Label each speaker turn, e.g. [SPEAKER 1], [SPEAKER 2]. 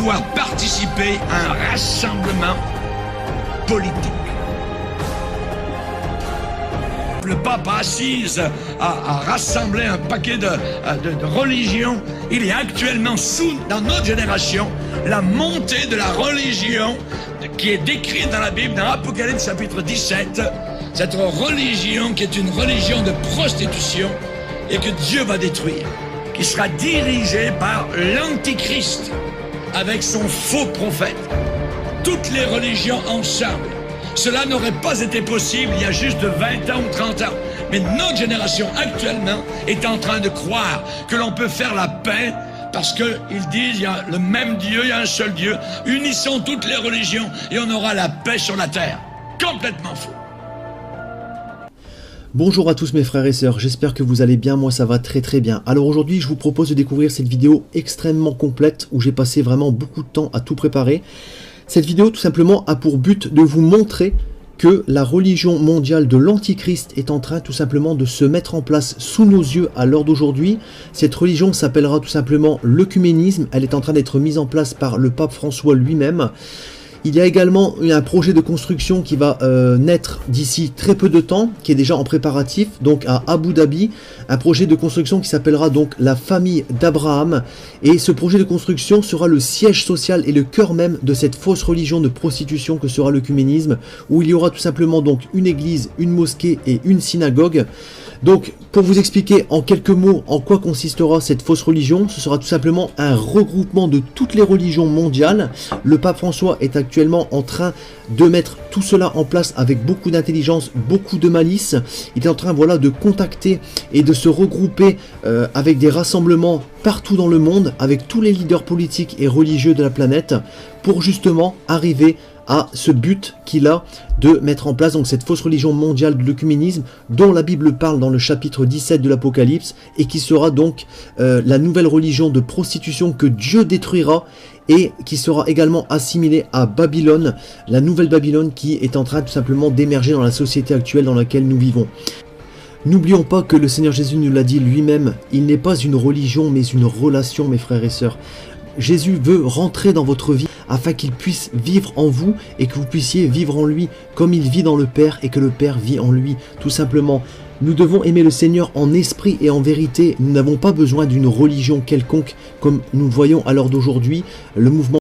[SPEAKER 1] pouvoir participer à un rassemblement politique. Le pape assise à rassembler un paquet de religions. Il est actuellement dans notre génération, la montée de la religion qui est décrite dans la Bible, dans Apocalypse chapitre 17. Cette religion qui est une religion de prostitution et que Dieu va détruire, qui sera dirigée par l'Antichrist avec son faux prophète. Toutes les religions ensemble. Cela n'aurait pas été possible il y a juste 20 ans ou 30 ans. Mais notre génération actuellement est en train de croire que l'on peut faire la paix parce qu'ils disent il y a le même Dieu, il y a un seul Dieu. Unissons toutes les religions et on aura la paix sur la terre. Complètement faux.
[SPEAKER 2] Bonjour à tous mes frères et sœurs, j'espère que vous allez bien, moi ça va très bien. Alors aujourd'hui je vous propose de découvrir cette vidéo extrêmement complète où j'ai passé vraiment beaucoup de temps à tout préparer. Cette vidéo tout simplement a pour but de vous montrer que la religion mondiale de l'Antichrist est en train tout simplement de se mettre en place sous nos yeux à l'heure d'aujourd'hui. Cette religion s'appellera tout simplement l'œcuménisme, elle est en train d'être mise en place par le pape François lui-même. Il y a également un projet de construction qui va naître d'ici très peu de temps, qui est déjà en préparatif, donc à Abu Dhabi, un projet de construction qui s'appellera donc la famille d'Abraham, et ce projet de construction sera le siège social et le cœur même de cette fausse religion de prostitution que sera l'œcuménisme, où il y aura tout simplement donc une église, une mosquée et une synagogue. Donc, pour vous expliquer en quelques mots en quoi consistera cette fausse religion, ce sera tout simplement un regroupement de toutes les religions mondiales. Le pape François est actuellement en train de mettre tout cela en place avec beaucoup d'intelligence, beaucoup de malice. Il est en train voilà, de contacter et de se regrouper avec des rassemblements partout dans le monde, avec tous les leaders politiques et religieux de la planète, pour justement arriver à ce but qu'il a de mettre en place donc cette fausse religion mondiale de l'œcuménisme dont la Bible parle dans le chapitre 17 de l'Apocalypse et qui sera donc la nouvelle religion de prostitution que Dieu détruira et qui sera également assimilée à Babylone, la nouvelle Babylone qui est en train tout simplement d'émerger dans la société actuelle dans laquelle nous vivons. N'oublions pas que le Seigneur Jésus nous l'a dit lui-même, il n'est pas une religion mais une relation mes frères et sœurs. Jésus veut rentrer dans votre vie afin qu'il puisse vivre en vous et que vous puissiez vivre en lui comme il vit dans le Père et que le Père vit en lui, tout simplement. Nous devons aimer le Seigneur en esprit et en vérité. Nous n'avons pas besoin d'une religion quelconque comme nous voyons à l'heure d'aujourd'hui. Le mouvement